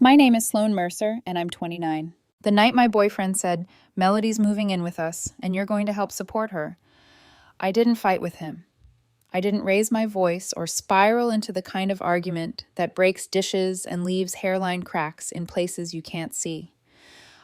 My name is Sloan Mercer, and I'm 29. The night my boyfriend said, Melody's moving in with us, and you're going to help support her, I didn't fight with him. I didn't raise my voice or spiral into the kind of argument that breaks dishes and leaves hairline cracks in places you can't see.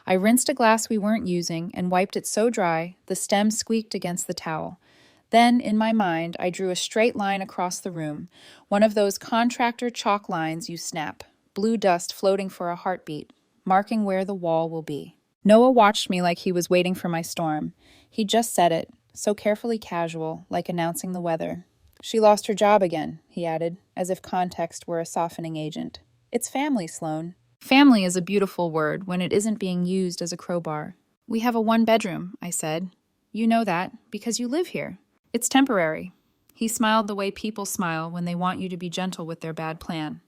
I rinsed a glass we weren't using and wiped it so dry the stem squeaked against the towel. Then, in my mind, I drew a straight line across the room, one of those contractor chalk lines you snap, blue dust floating for a heartbeat, marking where the wall will be. Noah watched me like he was waiting for my storm. He just said it, so carefully casual, like announcing the weather. She lost her job again, he added, as if context were a softening agent. It's family, Sloan. Family is a beautiful word when it isn't being used as a crowbar. We have a one-bedroom, I said. You know that, because you live here. It's temporary. He smiled the way people smile when they want you to be gentle with their bad plan.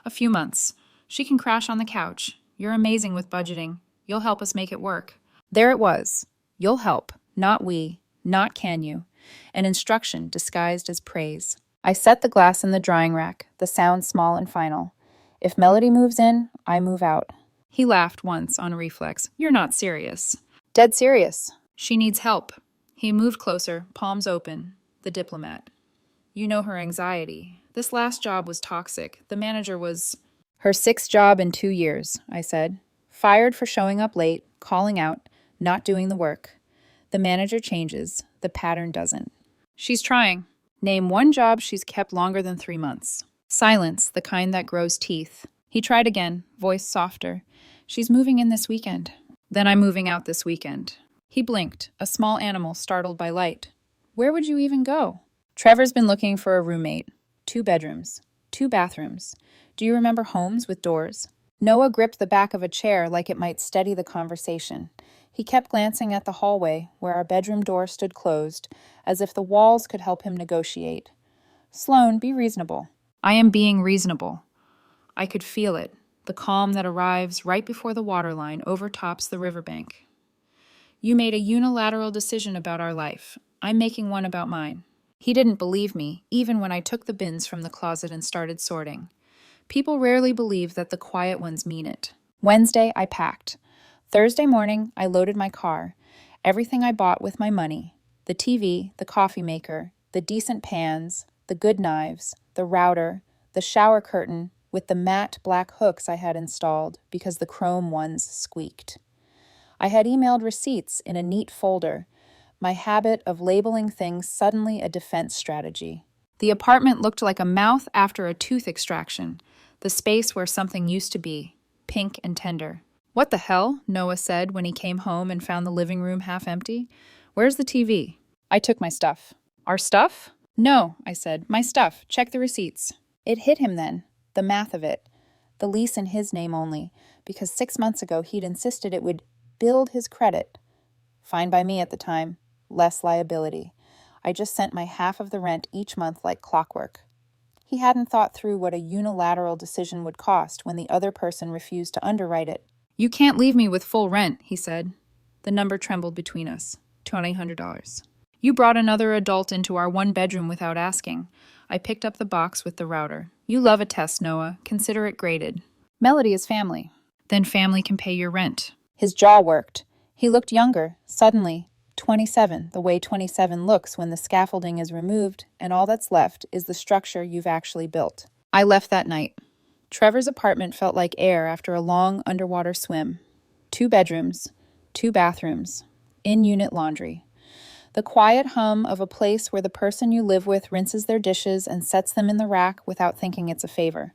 A few months. She can crash on the couch. You're amazing with budgeting. You'll help us make it work. There it was. You'll help. Not we. Not can you. An instruction disguised as praise. I set the glass in the drying rack, the sound small and final. If Melody moves in, I move out. He laughed once on a reflex. You're not serious. Dead serious. She needs help. He moved closer, palms open. The diplomat. You know her anxiety. This last job was toxic. The manager was... Her sixth job in 2 years, I said. Fired for showing up late, calling out, not doing the work. The manager changes. The pattern doesn't. She's trying. Name one job she's kept longer than 3 months. Silence, the kind that grows teeth. He tried again, voice softer. She's moving in this weekend. Then I'm moving out this weekend. He blinked, a small animal startled by light. Where would you even go? Trevor's been looking for a roommate. 2 bedrooms. 2 bathrooms. Do you remember homes with doors? Noah gripped the back of a chair like it might steady the conversation. He kept glancing at the hallway, where our bedroom door stood closed, as if the walls could help him negotiate. Sloan, be reasonable. I am being reasonable. I could feel it, the calm that arrives right before the waterline overtops the riverbank. You made a unilateral decision about our life. I'm making one about mine. He didn't believe me, even when I took the bins from the closet and started sorting. People rarely believe that the quiet ones mean it. Wednesday, I packed. Thursday morning, I loaded my car. Everything I bought with my money. The TV, the coffee maker, the decent pans, the good knives, the router, the shower curtain with the matte black hooks I had installed because the chrome ones squeaked. I had emailed receipts in a neat folder, my habit of labeling things suddenly a defense strategy. The apartment looked like a mouth after a tooth extraction, the space where something used to be, pink and tender. What the hell? Noah said when he came home and found the living room half empty. Where's the TV? I took my stuff. Our stuff? No, I said. My stuff. Check the receipts. It hit him then, the math of it. The lease in his name only, because 6 months ago he'd insisted it would build his credit. Fine by me at the time. Less liability. I just sent my half of the rent each month like clockwork. He hadn't thought through what a unilateral decision would cost when the other person refused to underwrite it. You can't leave me with full rent, he said. The number trembled between us. $2,800. You brought another adult into our one bedroom without asking. I picked up the box with the router. You love a test, Noah. Consider it graded. Melody is family. Then family can pay your rent. His jaw worked. He looked younger, suddenly. 27, the way 27 looks when the scaffolding is removed and all that's left is the structure you've actually built. I left that night. Trevor's apartment felt like air after a long underwater swim. 2 bedrooms, 2 bathrooms, in-unit laundry. The quiet hum of a place where the person you live with rinses their dishes and sets them in the rack without thinking it's a favor.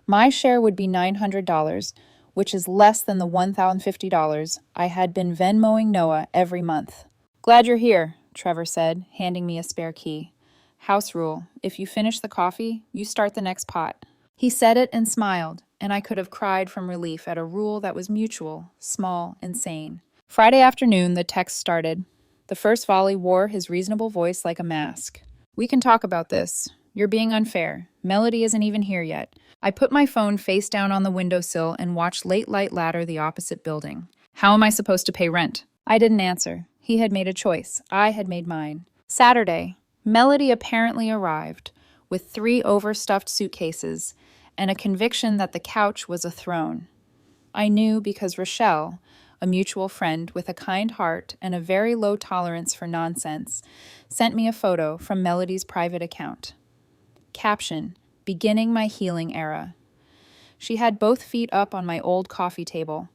My share would be $900, which is less than the $1,050 I had been Venmoing Noah every month. Glad you're here, Trevor said, handing me a spare key. House rule, if you finish the coffee, you start the next pot. He said it and smiled, and I could have cried from relief at a rule that was mutual, small, and sane. Friday afternoon, the text started. The first volley wore his reasonable voice like a mask. We can talk about this. You're being unfair. Melody isn't even here yet. I put my phone face down on the windowsill and watched late light ladder the opposite building. How am I supposed to pay rent? I didn't answer. He had made a choice. I had made mine. Saturday. Melody apparently arrived with 3 overstuffed suitcases and a conviction that the couch was a throne. I knew because Rochelle, a mutual friend with a kind heart and a very low tolerance for nonsense, sent me a photo from Melody's private account. Caption: beginning my healing era. She had both feet up on my old coffee table.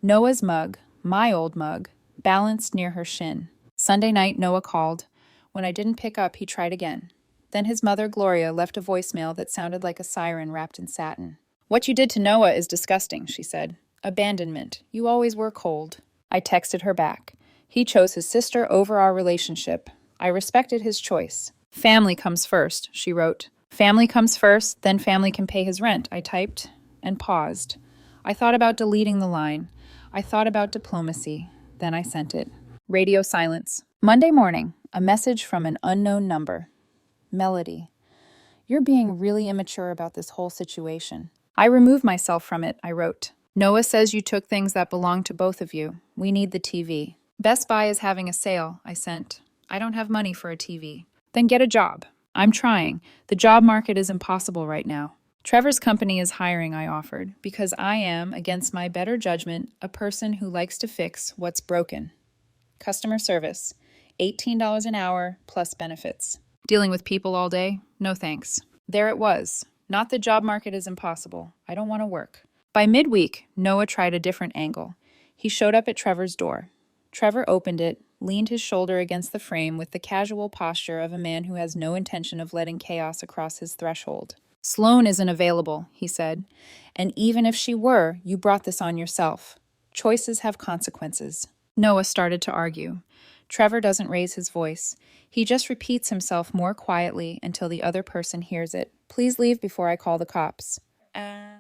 Noah's mug, my old mug, balanced near her shin. Sunday night, Noah called. When I didn't pick up, he tried again. Then his mother, Gloria, left a voicemail that sounded like a siren wrapped in satin. "What you did to Noah is disgusting," she said. "Abandonment. You always were cold." I texted her back. "He chose his sister over our relationship. I respected his choice." "Family comes first," she wrote. "Family comes first, then family can pay his rent," I typed, and paused. I thought about deleting the line. I thought about diplomacy. Then I sent it. Radio silence. Monday morning, a message from an unknown number. Melody, you're being really immature about this whole situation. I removed myself from it, I wrote. Noah says you took things that belong to both of you. We need the TV. Best Buy is having a sale, I sent. I don't have money for a TV. Then get a job. I'm trying. The job market is impossible right now. Trevor's company is hiring, I offered, because I am, against my better judgment, a person who likes to fix what's broken. Customer service, $18 an hour plus benefits. Dealing with people all day? No thanks. There it was. Not the job market is impossible. I don't want to work. By midweek, Noah tried a different angle. He showed up at Trevor's door. Trevor opened it, leaned his shoulder against the frame with the casual posture of a man who has no intention of letting chaos across his threshold. "Sloan isn't available," he said. "And even if she were, you brought this on yourself. Choices have consequences." Noah started to argue. Trevor doesn't raise his voice. He just repeats himself more quietly until the other person hears it. "Please leave before I call the cops."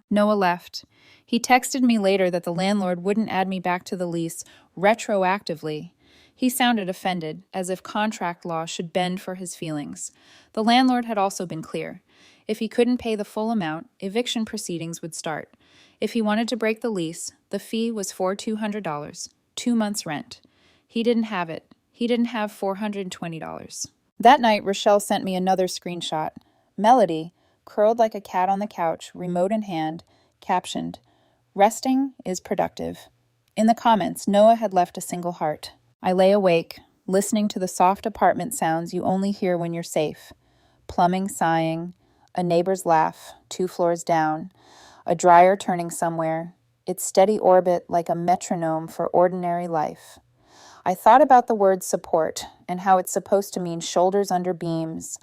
Noah left. He texted me later that the landlord wouldn't add me back to the lease retroactively. He sounded offended, as if contract law should bend for his feelings. The landlord had also been clear. If he couldn't pay the full amount, eviction proceedings would start. If he wanted to break the lease, the fee was for $200, 2 months' rent. He didn't have it. He didn't have $420. That night, Rochelle sent me another screenshot. Melody, curled like a cat on the couch, remote in hand, captioned, "Resting is productive." In the comments, Noah had left a single heart. I lay awake, listening to the soft apartment sounds you only hear when you're safe. Plumbing sighing, a neighbor's laugh, 2 floors down, a dryer turning somewhere, its steady orbit like a metronome for ordinary life. I thought about the word support and how it's supposed to mean shoulders under beams,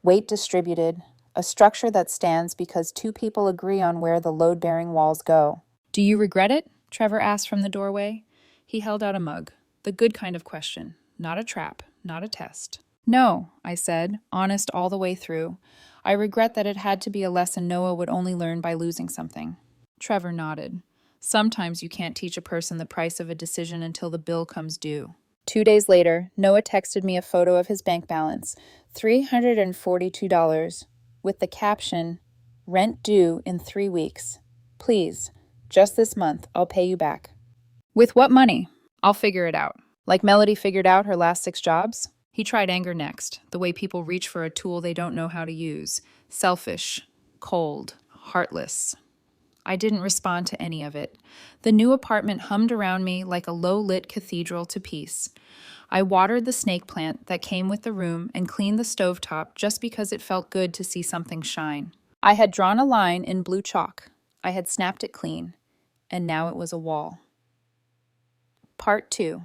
weight distributed, a structure that stands because 2 people agree on where the load-bearing walls go. "Do you regret it?" Trevor asked from the doorway. He held out a mug. The good kind of question. Not a trap, not a test. "No," I said, honest all the way through. "I regret that it had to be a lesson Noah would only learn by losing something." Trevor nodded. Sometimes you can't teach a person the price of a decision until the bill comes due. 2 days later, Noah texted me a photo of his bank balance, $342, with the caption, "Rent due in 3 weeks. Please, just this month, I'll pay you back." "With what money?" "I'll figure it out." Like Melody figured out her last 6 jobs? He tried anger next, the way people reach for a tool they don't know how to use. Selfish, cold, heartless. I didn't respond to any of it. The new apartment hummed around me like a low-lit cathedral to peace. I watered the snake plant that came with the room and cleaned the stovetop just because it felt good to see something shine. I had drawn a line in blue chalk. I had snapped it clean. And now it was a wall. Part 2.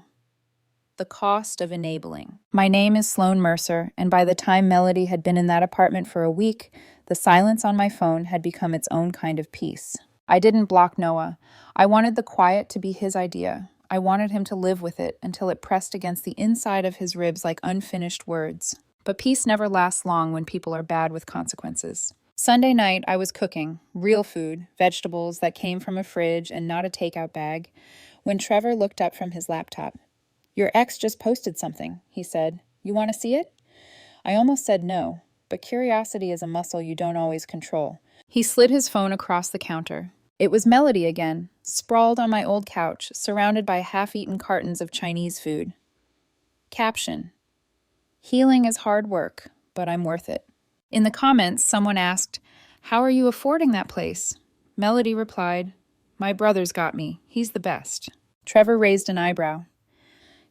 The cost of enabling. My name is Sloan Mercer, and by the time Melody had been in that apartment for a week, the silence on my phone had become its own kind of peace. I didn't block Noah. I wanted the quiet to be his idea. I wanted him to live with it until it pressed against the inside of his ribs like unfinished words. But peace never lasts long when people are bad with consequences. Sunday night, I was cooking, real food, vegetables that came from a fridge and not a takeout bag, when Trevor looked up from his laptop. "Your ex just posted something," he said. "You want to see it?" I almost said no, but curiosity is a muscle you don't always control. He slid his phone across the counter. It was Melody again, sprawled on my old couch, surrounded by half-eaten cartons of Chinese food. Caption: "Healing is hard work, but I'm worth it." In the comments, someone asked, How are you affording that place? Melody replied, My brother's got me. He's the best. Trevor raised an eyebrow.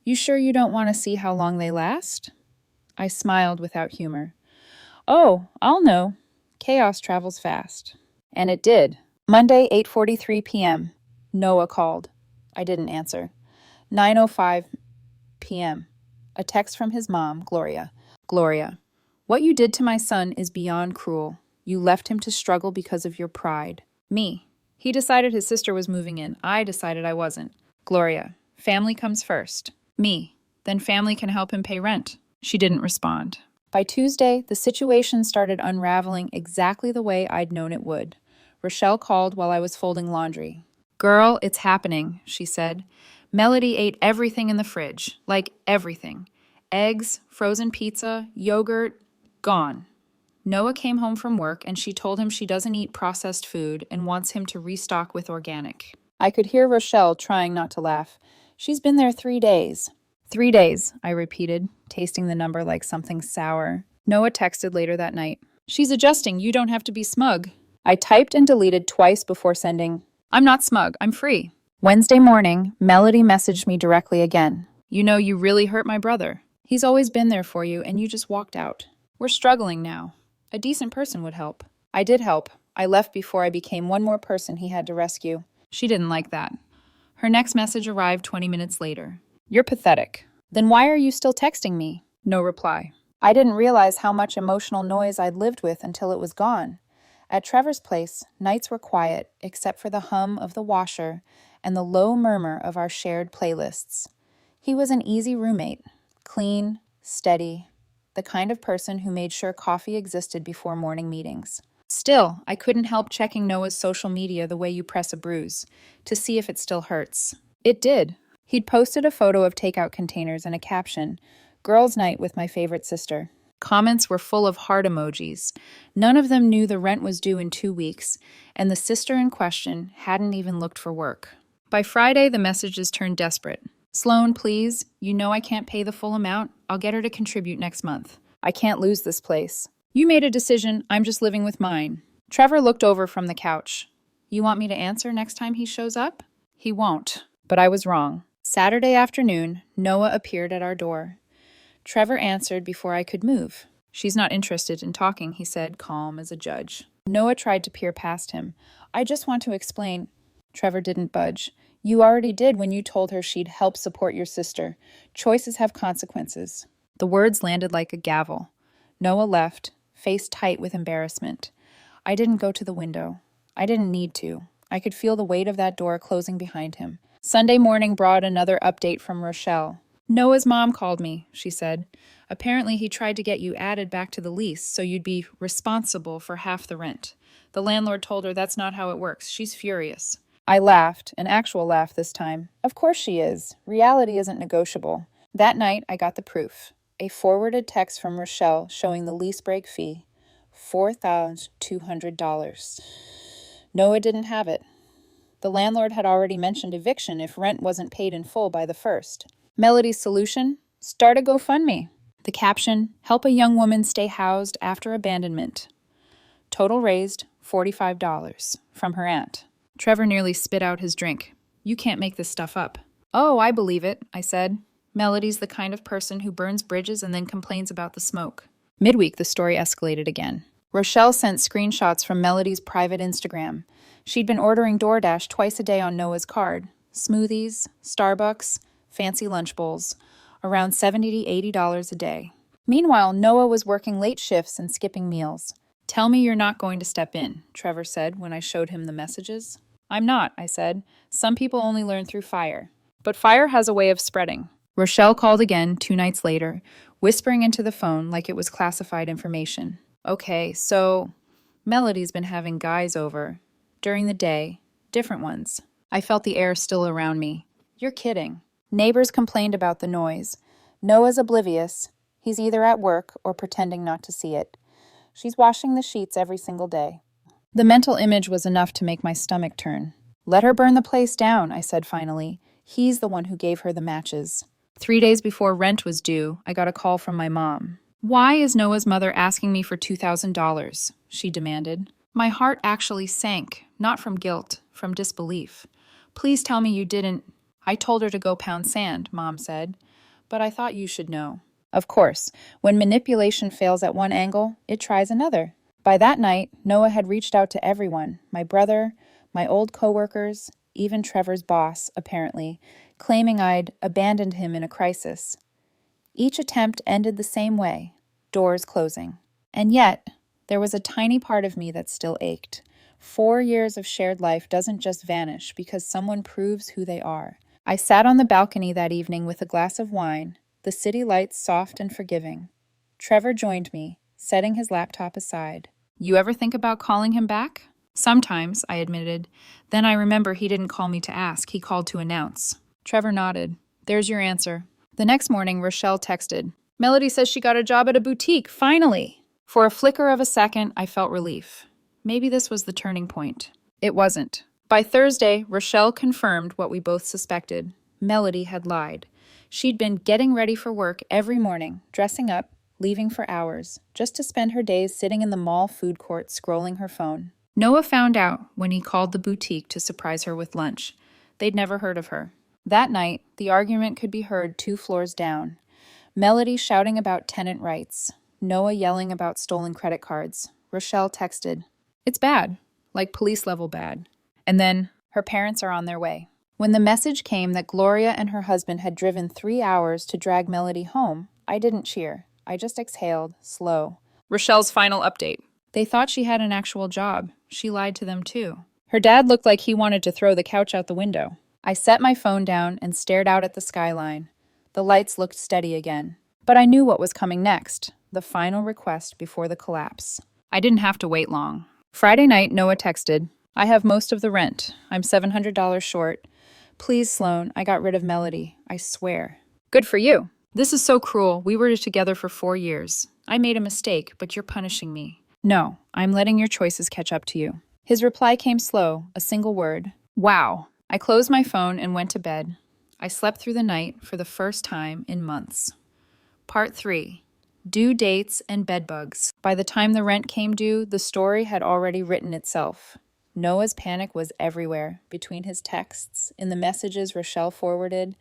You sure you don't want to see how long they last? I smiled without humor. Oh, I'll know. Chaos travels fast. And it did. Monday, 8:43 p.m. Noah called. I didn't answer. 9:05 p.m. A text from his mom, Gloria. Gloria, what you did to my son is beyond cruel. You left him to struggle because of your pride. Me. He decided his sister was moving in. I decided I wasn't. Gloria, family comes first. Me. Then family can help him pay rent. She didn't respond. By Tuesday, the situation started unraveling exactly the way I'd known it would. Rochelle called while I was folding laundry. Girl, it's happening, she said. Melody ate everything in the fridge. Like everything. Eggs, frozen pizza, yogurt, gone. Noah came home from work and she told him she doesn't eat processed food and wants him to restock with organic. I could hear Rochelle trying not to laugh. She's been there 3 days. 3 days, I repeated, tasting the number like something sour. Noah texted later that night. She's adjusting, you don't have to be smug. I typed and deleted twice before sending. I'm not smug, I'm free. Wednesday morning, Melody messaged me directly again. You know, you really hurt my brother. He's always been there for you and you just walked out. We're struggling now. A decent person would help. I did help. I left before I became one more person he had to rescue. She didn't like that. Her next message arrived 20 minutes later. You're pathetic. Then why are you still texting me? No reply. I didn't realize how much emotional noise I'd lived with until it was gone. At Trevor's place, nights were quiet, except for the hum of the washer and the low murmur of our shared playlists. He was an easy roommate, clean, steady, the kind of person who made sure coffee existed before morning meetings. Still, I couldn't help checking Noah's social media the way you press a bruise, to see if it still hurts. It did. He'd posted a photo of takeout containers and a caption, Girls' Night with my favorite sister. Comments were full of heart emojis. None of them knew the rent was due in 2 weeks, and the sister in question hadn't even looked for work. By Friday, the messages turned desperate. Sloan, please. You know I can't pay the full amount. I'll get her to contribute next month. I can't lose this place. You made a decision. I'm just living with mine. Trevor looked over from the couch. You want me to answer next time he shows up? He won't. But I was wrong. Saturday afternoon, Noah appeared at our door. Trevor answered before I could move. She's not interested in talking, he said, calm as a judge. Noah tried to peer past him. I just want to explain. Trevor didn't budge. You already did when you told her she'd help support your sister. Choices have consequences. The words landed like a gavel. Noah left, face tight with embarrassment. I didn't go to the window. I didn't need to. I could feel the weight of that door closing behind him. Sunday morning brought another update from Rochelle. Noah's mom called me, she said. Apparently he tried to get you added back to the lease so you'd be responsible for half the rent. The landlord told her that's not how it works. She's furious. I laughed, an actual laugh this time. Of course she is. Reality isn't negotiable. That night, I got the proof. A forwarded text from Rochelle showing the lease break fee. $4,200. Noah didn't have it. The landlord had already mentioned eviction if rent wasn't paid in full by the 1st. Melody's solution? Start a GoFundMe. The caption, help a young woman stay housed after abandonment. Total raised, $45 from her aunt. Trevor nearly spit out his drink. You can't make this stuff up. Oh, I believe it, I said. Melody's the kind of person who burns bridges and then complains about the smoke. Midweek, the story escalated again. Rochelle sent screenshots from Melody's private Instagram. She'd been ordering DoorDash twice a day on Noah's card. Smoothies, Starbucks, fancy lunch bowls. Around $70 to $80 a day. Meanwhile, Noah was working late shifts and skipping meals. Tell me you're not going to step in, Trevor said when I showed him the messages. I'm not, I said. Some people only learn through fire. But fire has a way of spreading. Rochelle called again 2 nights later, whispering into the phone like it was classified information. Okay, so Melody's been having guys over. During the day. Different ones. I felt the air still around me. You're kidding. Neighbors complained about the noise. Noah's oblivious. He's either at work or pretending not to see it. She's washing the sheets every single day. The mental image was enough to make my stomach turn. Let her burn the place down, I said finally. He's the one who gave her the matches. 3 days before rent was due, I got a call from my mom. Why is Noah's mother asking me for $2,000? She demanded. My heart actually sank, not from guilt, from disbelief. Please tell me you didn't. I told her to go pound sand, Mom said. But I thought you should know. Of course, when manipulation fails at one angle, it tries another. By that night, Noah had reached out to everyone, my brother, my old coworkers, even Trevor's boss, apparently, claiming I'd abandoned him in a crisis. Each attempt ended the same way, doors closing. And yet, there was a tiny part of me that still ached. 4 years of shared life doesn't just vanish because someone proves who they are. I sat on the balcony that evening with a glass of wine, the city lights soft and forgiving. Trevor joined me, setting his laptop aside. You ever think about calling him back? Sometimes, I admitted. Then I remember he didn't call me to ask, he called to announce. Trevor nodded. There's your answer. The next morning, Rochelle texted, Melody says she got a job at a boutique, finally! For a flicker of a second, I felt relief. Maybe this was the turning point. It wasn't. By Thursday, Rochelle confirmed what we both suspected. Melody had lied. She'd been getting ready for work every morning, dressing up, leaving for hours, just to spend her days sitting in the mall food court scrolling her phone. Noah found out when he called the boutique to surprise her with lunch. They'd never heard of her. That night, the argument could be heard 2 floors down. Melody shouting about tenant rights. Noah yelling about stolen credit cards. Rochelle texted, It's bad, like police level bad. And then, her parents are on their way. When the message came that Gloria and her husband had driven 3 hours to drag Melody home, I didn't cheer. I just exhaled, slow. Rochelle's final update. They thought she had an actual job. She lied to them too. Her dad looked like he wanted to throw the couch out the window. I set my phone down and stared out at the skyline. The lights looked steady again. But I knew what was coming next, the final request before the collapse. I didn't have to wait long. Friday night, Noah texted, I have most of the rent. I'm $700 short. Please, Sloan, I got rid of Melody. I swear. Good for you. This is so cruel. We were together for 4 years. I made a mistake, but you're punishing me. No, I'm letting your choices catch up to you. His reply came slow, a single word. Wow. I closed my phone and went to bed. I slept through the night for the first time in months. Part 3. Due dates and bedbugs. By the time the rent came due, the story had already written itself. Noah's panic was everywhere, between his texts, in the messages Rochelle forwarded,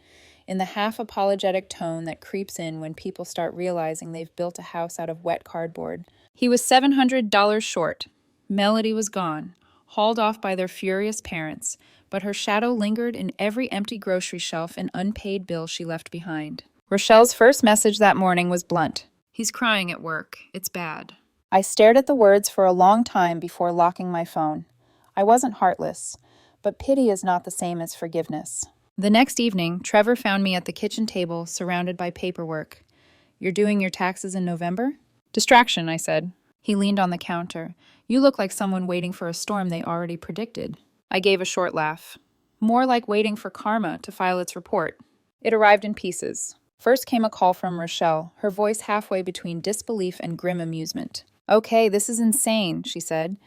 in the half-apologetic tone that creeps in when people start realizing they've built a house out of wet cardboard. He was $700 short. Melody was gone, hauled off by their furious parents, but her shadow lingered in every empty grocery shelf and unpaid bill she left behind. Rochelle's first message that morning was blunt. He's crying at work. It's bad. I stared at the words for a long time before locking my phone. I wasn't heartless, but pity is not the same as forgiveness. The next evening, Trevor found me at the kitchen table, surrounded by paperwork. You're doing your taxes in November? Distraction, I said. He leaned on the counter. You look like someone waiting for a storm they already predicted. I gave a short laugh. More like waiting for karma to file its report. It arrived in pieces. First came a call from Rochelle, her voice halfway between disbelief and grim amusement. Okay, this is insane, she said.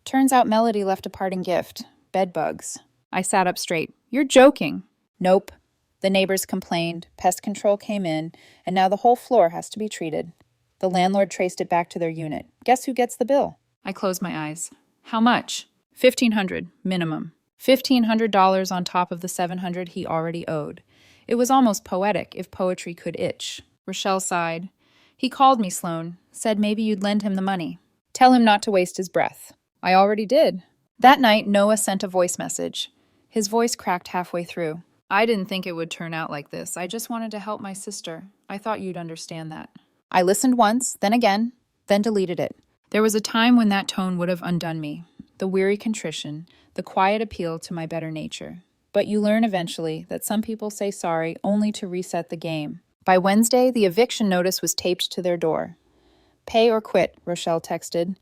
Turns out Melody left a parting gift. Bedbugs. I sat up straight. You're joking. Nope. The neighbors complained, pest control came in, and now the whole floor has to be treated. The landlord traced it back to their unit. Guess who gets the bill? I closed my eyes. How much? $1,500, minimum. $1,500 on top of the $700 he already owed. It was almost poetic, if poetry could itch. Rochelle sighed. He called me, Sloan. Said maybe you'd lend him the money. Tell him not to waste his breath. I already did. That night, Noah sent a voice message. His voice cracked halfway through. I didn't think it would turn out like this. I just wanted to help my sister. I thought you'd understand that. I listened once, then again, then deleted it. There was a time when that tone would have undone me. The weary contrition, the quiet appeal to my better nature. But you learn eventually that some people say sorry only to reset the game. By Wednesday, the eviction notice was taped to their door. Pay or quit, Rochelle texted.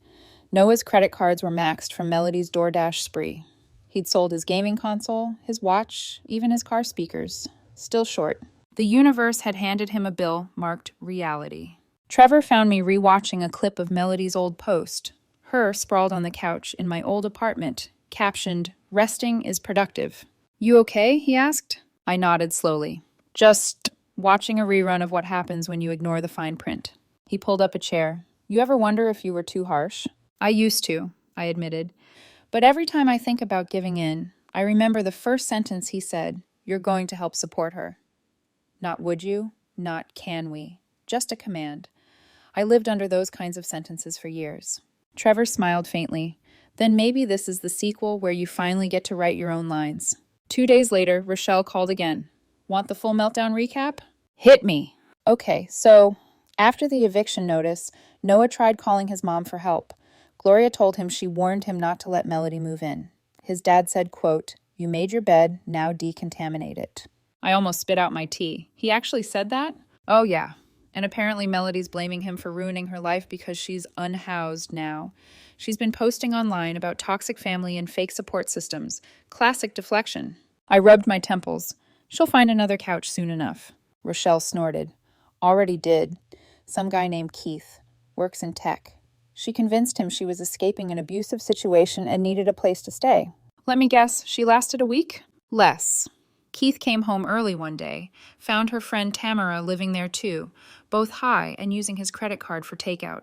Noah's credit cards were maxed from Melody's DoorDash spree. He'd sold his gaming console, his watch, even his car speakers. Still short. The universe had handed him a bill marked reality. Trevor found me rewatching a clip of Melody's old post. Her sprawled on the couch in my old apartment, captioned, Resting is productive. You okay? He asked. I nodded slowly. Just watching a rerun of what happens when you ignore the fine print. He pulled up a chair. You ever wonder if you were too harsh? I used to. I admitted. But every time I think about giving in, I remember the first sentence he said, "You're going to help support her." Not would you, not can we, just a command. I lived under those kinds of sentences for years. Trevor smiled faintly. Then maybe this is the sequel where you finally get to write your own lines. 2 days later, Rochelle called again. Want the full meltdown recap? Hit me. Okay, so after the eviction notice, Noah tried calling his mom for help. Gloria told him she warned him not to let Melody move in. His dad said, quote, "You made your bed, now decontaminate it." I almost spit out my tea. He actually said that? Oh, yeah. And apparently Melody's blaming him for ruining her life because she's unhoused now. She's been posting online about toxic family and fake support systems. Classic deflection. I rubbed my temples. She'll find another couch soon enough. Rochelle snorted. Already did. Some guy named Keith. Works in tech. She convinced him she was escaping an abusive situation and needed a place to stay. Let me guess, she lasted a week? Less. Keith came home early one day, found her friend Tamara living there too, both high and using his credit card for takeout.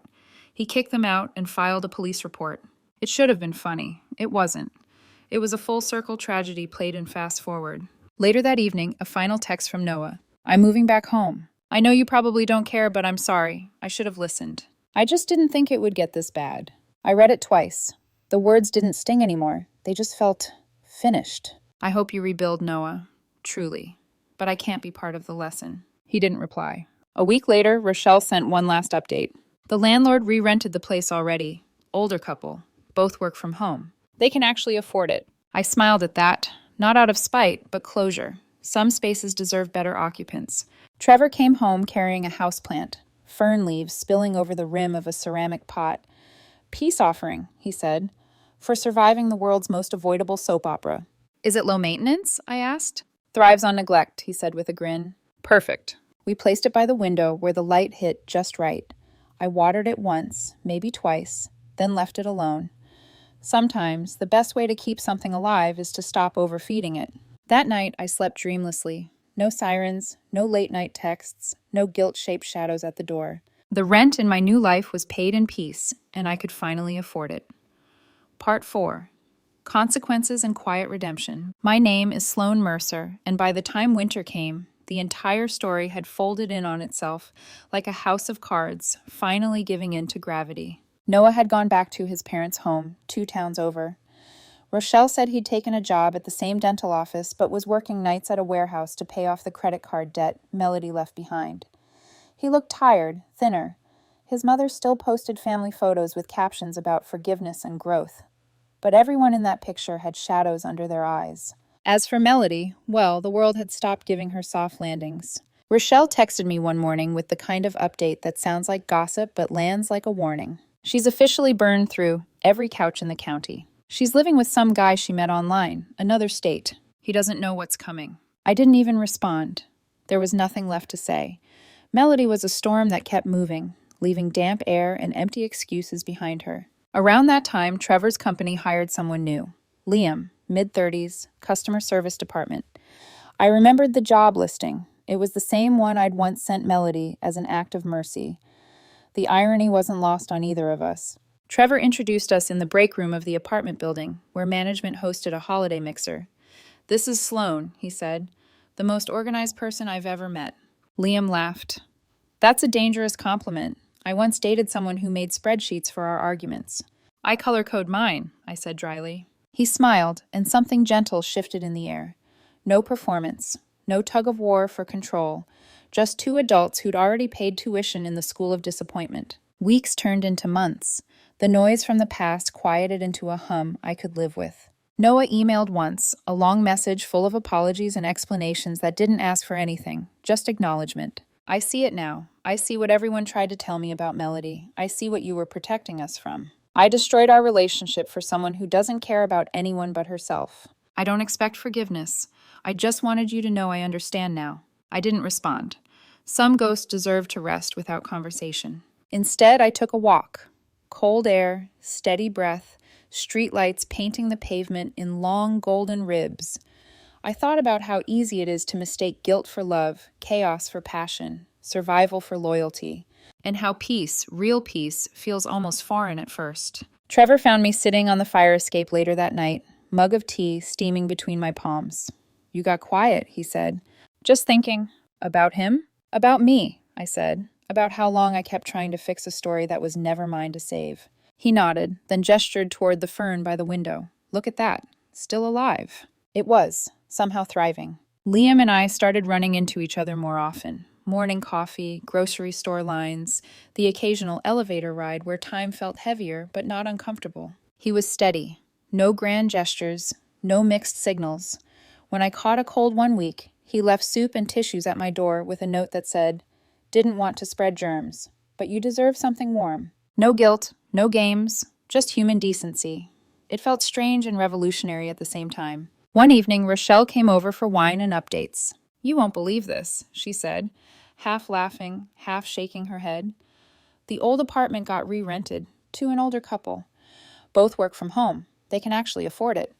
He kicked them out and filed a police report. It should have been funny. It wasn't. It was a full-circle tragedy played in fast forward. Later that evening, a final text from Noah. I'm moving back home. I know you probably don't care, but I'm sorry. I should have listened. I just didn't think it would get this bad. I read it twice. The words didn't sting anymore. They just felt finished. I hope you rebuild, Noah. Truly. But I can't be part of the lesson. He didn't reply. A week later, Rochelle sent one last update. The landlord re-rented the place already. Older couple. Both work from home. They can actually afford it. I smiled at that. Not out of spite, but closure. Some spaces deserve better occupants. Trevor came home carrying a houseplant. Fern leaves spilling over the rim of a ceramic pot. Peace offering, he said, for surviving the world's most avoidable soap opera. Is it low maintenance? I asked. Thrives on neglect, he said with a grin. Perfect. We placed it by the window where the light hit just right. I watered it once, maybe twice, then left it alone. Sometimes, the best way to keep something alive is to stop overfeeding it. That night, I slept dreamlessly. No sirens, no late-night texts, no guilt-shaped shadows at the door. The rent in my new life was paid in peace, and I could finally afford it. Part 4. Consequences and Quiet Redemption. My name is Sloane Mercer, and by the time winter came, the entire story had folded in on itself like a house of cards, finally giving in to gravity. Noah had gone back to his parents' home, 2 towns over. Rochelle said he'd taken a job at the same dental office but was working nights at a warehouse to pay off the credit card debt Melody left behind. He looked tired, thinner. His mother still posted family photos with captions about forgiveness and growth. But everyone in that picture had shadows under their eyes. As for Melody, well, the world had stopped giving her soft landings. Rochelle texted me one morning with the kind of update that sounds like gossip but lands like a warning. She's officially burned through every couch in the county. She's living with some guy she met online, another state. He doesn't know what's coming. I didn't even respond. There was nothing left to say. Melody was a storm that kept moving, leaving damp air and empty excuses behind her. Around that time, Trevor's company hired someone new. Liam, mid-30s, customer service department. I remembered the job listing. It was the same one I'd once sent Melody as an act of mercy. The irony wasn't lost on either of us. Trevor introduced us in the break room of the apartment building, where management hosted a holiday mixer. "This is Sloane," he said, "the most organized person I've ever met." Liam laughed. "That's a dangerous compliment. I once dated someone who made spreadsheets for our arguments." "I color code mine," I said dryly. He smiled, and something gentle shifted in the air. No performance, no tug-of-war for control, just 2 adults who'd already paid tuition in the school of disappointment. Weeks turned into months. The noise from the past quieted into a hum I could live with. Noah emailed once, a long message full of apologies and explanations that didn't ask for anything, just acknowledgement. I see it now. I see what everyone tried to tell me about Melody. I see what you were protecting us from. I destroyed our relationship for someone who doesn't care about anyone but herself. I don't expect forgiveness. I just wanted you to know I understand now. I didn't respond. Some ghosts deserve to rest without conversation. Instead, I took a walk. Cold air, steady breath, streetlights painting the pavement in long golden ribs. I thought about how easy it is to mistake guilt for love, chaos for passion, survival for loyalty, and how peace, real peace, feels almost foreign at first. Trevor found me sitting on the fire escape later that night, mug of tea steaming between my palms. You got quiet, he said. Just thinking. About him? About me, I said. About how long I kept trying to fix a story that was never mine to save. He nodded, then gestured toward the fern by the window. Look at that. Still alive. It was, somehow thriving. Liam and I started running into each other more often. Morning coffee, grocery store lines, the occasional elevator ride where time felt heavier but not uncomfortable. He was steady. No grand gestures, no mixed signals. When I caught a cold one week, he left soup and tissues at my door with a note that said, "Didn't want to spread germs, but you deserve something warm." No guilt, no games, just human decency. It felt strange and revolutionary at the same time. One evening, Rochelle came over for wine and updates. "You won't believe this," she said, half laughing, half shaking her head. "The old apartment got re-rented to an older couple. Both work from home. They can actually afford it."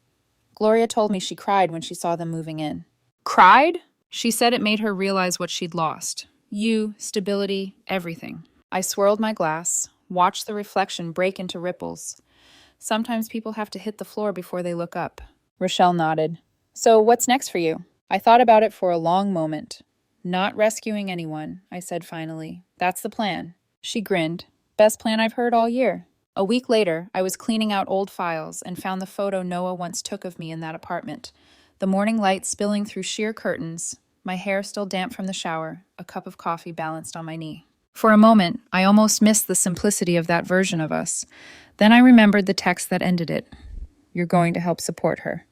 Gloria told me she cried when she saw them moving in. Cried? She said it made her realize what she'd lost. You, stability, everything. I swirled my glass, watched the reflection break into ripples. Sometimes people have to hit the floor before they look up. Rochelle nodded. "So what's next for you?" I thought about it for a long moment. "Not rescuing anyone," I said finally. "That's the plan." She grinned. "Best plan I've heard all year." A week later, I was cleaning out old files and found the photo Noah once took of me in that apartment. The morning light spilling through sheer curtains, my hair still damp from the shower, a cup of coffee balanced on my knee. For a moment, I almost missed the simplicity of that version of us. Then I remembered the text that ended it. "You're going to help support her."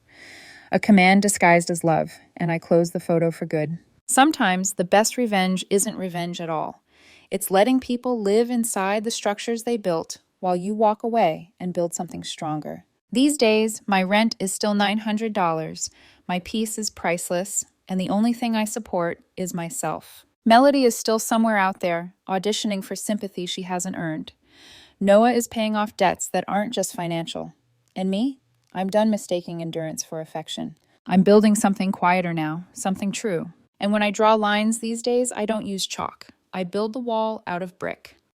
A command disguised as love, and I closed the photo for good. Sometimes the best revenge isn't revenge at all. It's letting people live inside the structures they built while you walk away and build something stronger. These days, my rent is still $900, my peace is priceless, and the only thing I support is myself. Melody is still somewhere out there, auditioning for sympathy she hasn't earned. Noah is paying off debts that aren't just financial. And me? I'm done mistaking endurance for affection. I'm building something quieter now, something true. And when I draw lines these days, I don't use chalk. I build the wall out of brick.